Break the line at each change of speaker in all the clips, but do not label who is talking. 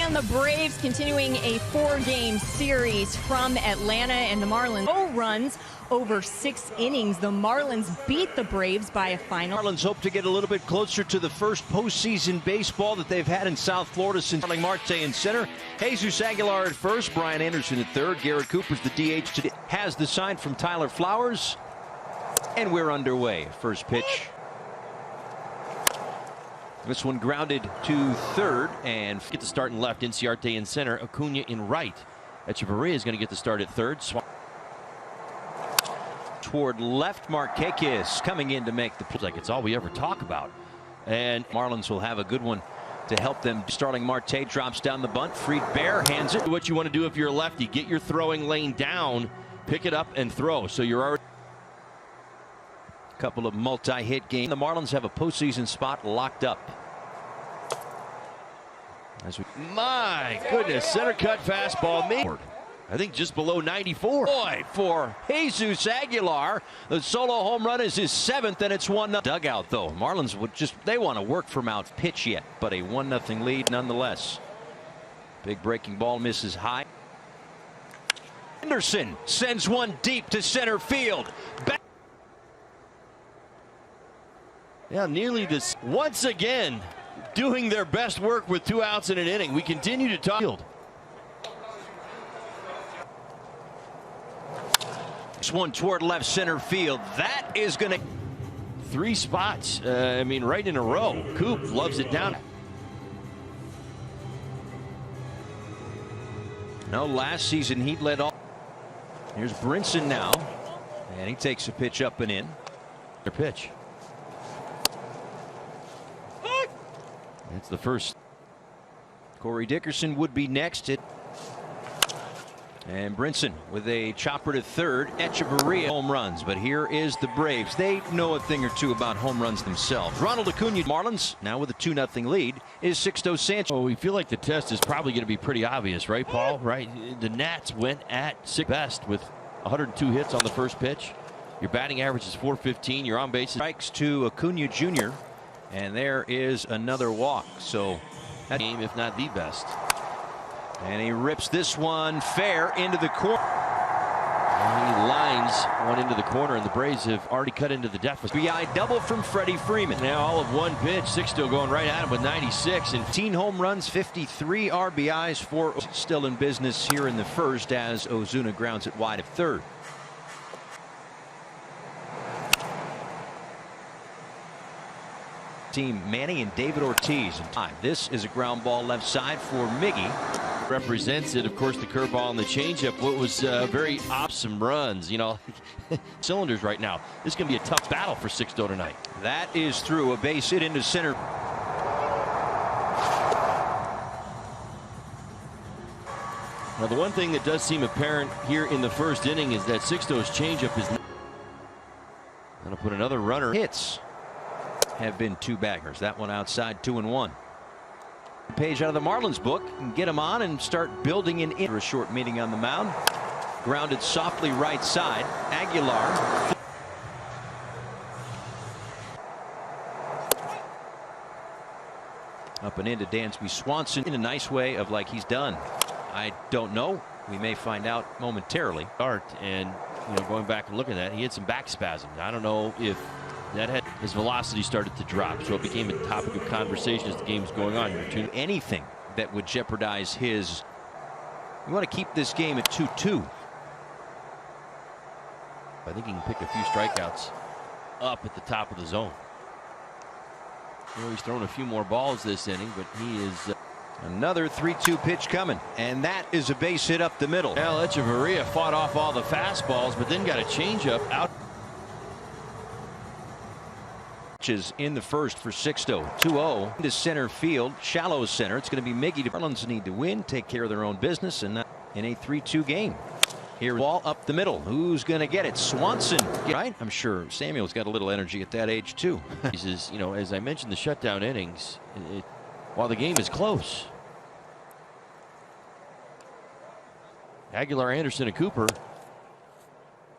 And the Braves continuing a 4-game series from Atlanta, and the Marlins 0 runs over 6 innings. The Marlins beat the Braves by a final.
Marlins hope to get a little bit closer to the first postseason baseball that they've had in South Florida since Starling Marte in center. Jesus Aguilar at first, Brian Anderson at third. Garrett Cooper's the DH today. Has the sign from Tyler Flowers. And we're underway. First pitch. This one grounded to third and
get the start in left. Inciarte in center. Acuna in right. Echeverria is going to get the start at third.
Toward left, Markakis coming in to make the play.
Like it's all we ever talk about. And
Marlins will have a good one to help them. Starling Marte drops down the bunt. Fried Bear hands it.
What you want to do if you're a lefty, get your throwing lane down, pick it up and throw. So you're already.
Couple of multi-hit games. The Marlins have a postseason spot locked up.
My goodness, center cut fastball made. I think just below 94.
Boy, for Jesus Aguilar, the solo home run is his 7th, and it's 1-0. Dugout though. Marlins would they want to work from out pitch yet, but a 1-0 lead nonetheless. Big breaking ball misses high. Anderson sends one deep to center field. Back.
Yeah, nearly this once again doing their best work with 2 outs in an inning. We continue to talk.
This one toward left center field. That is going to
3 spots. I mean, right in a row. Coop loves it down.
No, last season he led all. Here's Brinson now, and he takes a pitch up and in.
Their pitch. It's the first.
Corey Dickerson would be next. And Brinson with a chopper to third. Echeverria home runs. But here is the Braves. They know a thing or two about home runs themselves. Ronald Acuna. Marlins now with a 2-0 lead is Sixto Sanchez.
Oh, we feel like the test is probably going to be pretty obvious, right, Paul? Right. The Nats went at 6th best with 102 hits on the first pitch. Your batting average is .415. Your on base
strikes to Acuna Jr. And there is another walk. So
that game, if not the best.
And he rips this one fair into the corner.
And he lines one into the corner, and the Braves have already cut into the deficit.
BI double from Freddie Freeman.
Now all of one pitch. Sixto going right at him with 96. And
18 home runs, 53 RBIs for still in business here in the first as Ozuna grounds it wide of third. Team Manny and David Ortiz. This is a ground ball left side for Miggy.
Represents it, of course, the curveball and the changeup. What was very awesome runs, you know, cylinders right now. This is going to be a tough battle for Sixto tonight.
That is through a base hit into center.
Now, the one thing that does seem apparent here in the first inning is that Sixto's changeup is going to put another runner.
Hits have been 2 baggers. That one outside, 2-1. Page out of the Marlins book and get him on and start building an in. A short meeting on the mound. Grounded softly right side. Aguilar. Up and into Dansby Swanson in a nice way of like he's done. I don't know. We may find out momentarily.
And going back and looking at that, he had some back spasms. I don't know if that had his velocity started to drop, so it became a topic of conversation as the game was going on.
Anything that would jeopardize his. We want to keep this game at 2-2.
I think he can pick a few strikeouts up at the top of the zone. He's thrown a few more balls this inning, but he is.
Another 3-2 pitch coming, and that is a base hit up the middle.
Well, Echeverria fought off all the fastballs, but then got a changeup out.
In the first for Sixto. 2-0 into center field, shallow center. It's going to be Miggy. The Marlins need to win, take care of their own business, and in a 3-2 game. Here, ball up the middle. Who's going to get it? Swanson, right? I'm sure Samuel's got a little energy at that age too.
As I mentioned, the shutdown innings. While the game is close, Aguilar, Anderson, and Cooper,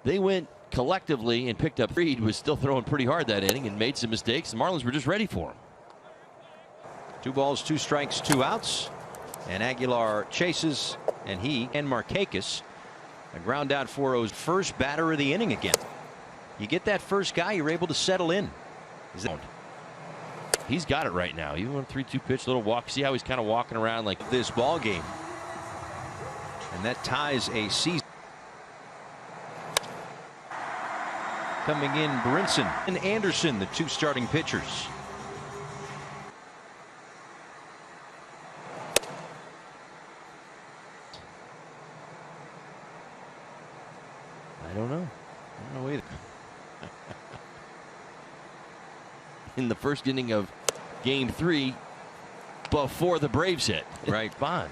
they went collectively and picked up. Fried was still throwing pretty hard that inning and made some mistakes. The Marlins were just ready for him.
2 balls, 2 strikes, 2 outs. And Aguilar chases, and Markakis, a ground out 4-0's first batter of the inning again. You get that first guy, you're able to settle in.
He's got it right now. Even on 3-2 pitch, little walk. See how he's kind of walking around like
this ball game. And that ties a season. Coming in, Brinson and Anderson, the two starting pitchers.
I don't know either. In the first inning of Game 3, before the Braves hit.
Right.
Bond.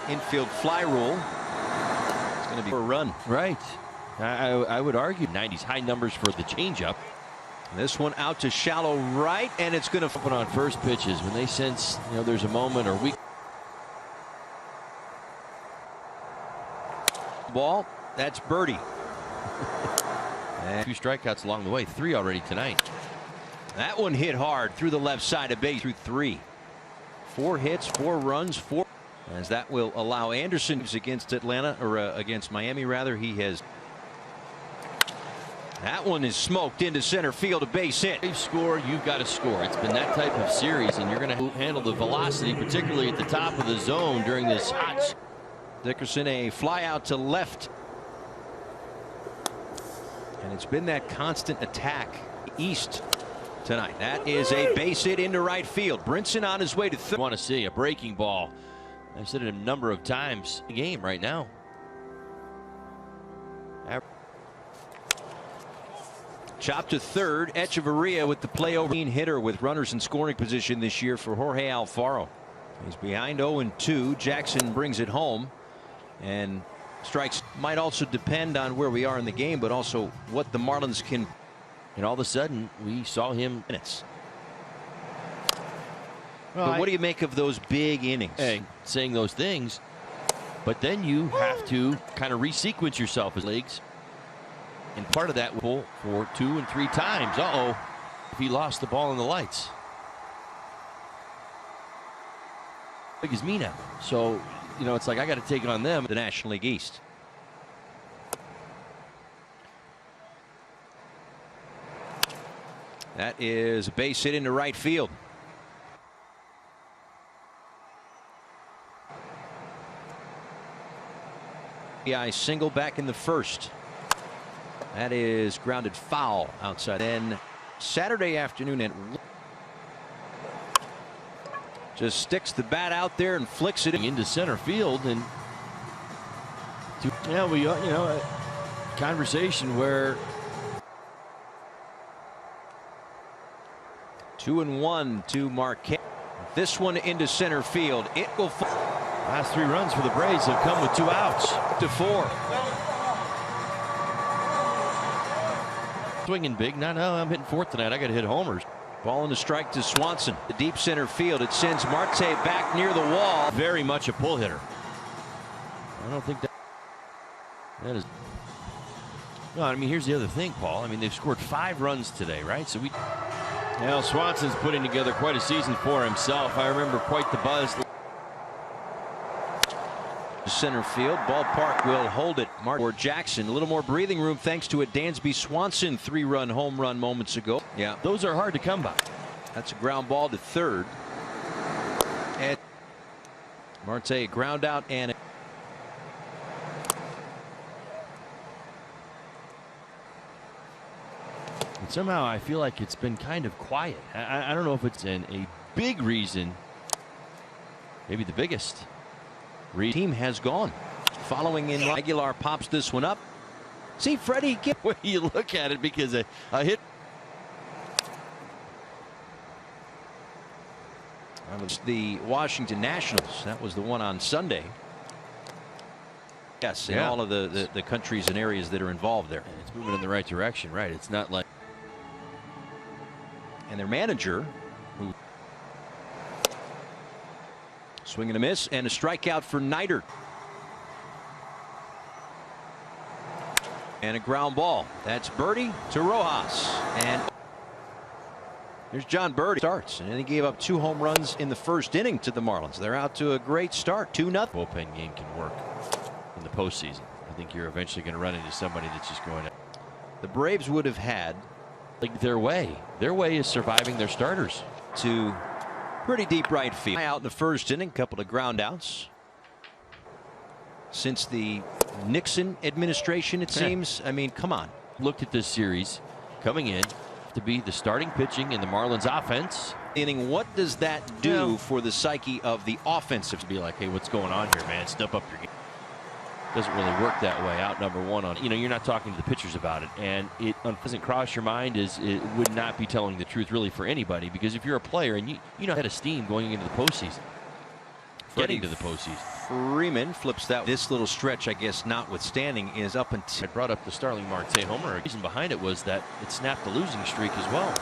Infield fly rule. It's going to be a run.
Right. I would argue 90s high numbers for the changeup.
This one out to shallow right, and it's going to
open on first pitches when they sense there's a moment or weak.
Ball. That's birdie.
Two strikeouts along the way. 3 already tonight.
That one hit hard through the left side of base through 3. 4 hits, 4 runs, 4. As that will allow Anderson against Atlanta, or against Miami rather. He has. That one is smoked into center field, a base hit.
If you score, you've got to score. It's been that type of series, and you're going to handle the velocity, particularly at the top of the zone during this hot.
Dickerson, a fly out to left. And it's been that constant attack east tonight. That is a base hit into right field. Brinson on his way to third.
Want to see a breaking ball. I've said it a number of times in the game right now.
Chop to third. Echeverria with the play over. Hitter with runners in scoring position this year for Jorge Alfaro. He's behind 0-2. Jackson brings it home. And strikes might also depend on where we are in the game, but also what the Marlins can.
And all of a sudden, we saw him.
Minutes. Well, what do you make of those big innings?
Hey, saying those things, but then you have to kind of resequence yourself as leagues. And part of that will for 2 and 3 times. If he lost the ball in the lights. Big as me now. So, it's like I got to take on them.
The National League East. That is a base hit into right field. I single back in the first. That is grounded foul outside. Then Saturday afternoon at just sticks the bat out there and flicks it
into center field. And we a conversation where
2-1 to Marquez. This one into center field. It will.
Last 3 runs for the Braves have come with 2 outs.
To 4.
Swinging big. No, I'm hitting 4th tonight. I got to hit homers.
Ball in the strike to Swanson. The deep center field. It sends Marte back near the wall.
Very much a pull hitter. I don't think that is. No, I mean, here's the other thing, Paul. I mean, they've scored 5 runs today, right? So Swanson's putting together quite a season for himself. I remember quite the buzz.
Center field. Ballpark will hold it. Or Jackson. A little more breathing room thanks to a Dansby Swanson 3-run home run moments ago. Yeah,
those are hard to come by.
That's a ground ball to third. And Marte ground out, and
somehow I feel like it's been kind of quiet. I don't know if it's a big reason. Maybe the biggest.
Team has gone. Following in, Aguilar pops this one up. See, Freddie, get
where you look at it, because a hit.
That was the Washington Nationals. That was the one on Sunday. Yes, in all of the countries and areas that are involved there.
And it's moving in the right direction, right? It's not like.
And their manager, who swing and a miss, and a strikeout for Neidert. And a ground ball. That's birdie to Rojas. And Here's John Bird. Starts, and then he gave up 2 home runs in the first inning to the Marlins. They're out to a great start, 2-0.
Bullpen game can work in the postseason. I think you're eventually going to run into somebody that's just going to.
The Braves would have had
like their way. Their way is surviving their starters.
To pretty deep right field. Out in the first inning, couple of ground outs. Since the Nixon administration, it seems. I mean, come on.
Looked at this series coming in to be the starting pitching in the Marlins offense.
Inning, what does that do for the psyche of the offensive?
To be like, hey, what's going on here, man? Step up your game. Doesn't really work that way. Out number 1 on, you're not talking to the pitchers about it, and it doesn't cross your mind. It would not be telling the truth really for anybody, because if you're a player and you had a steam going into the postseason, getting to the postseason.
Freeman flips that. This little stretch, I guess, notwithstanding, is up until.
I brought up the Starling Marte homer. The reason behind it was that it snapped the losing streak as well.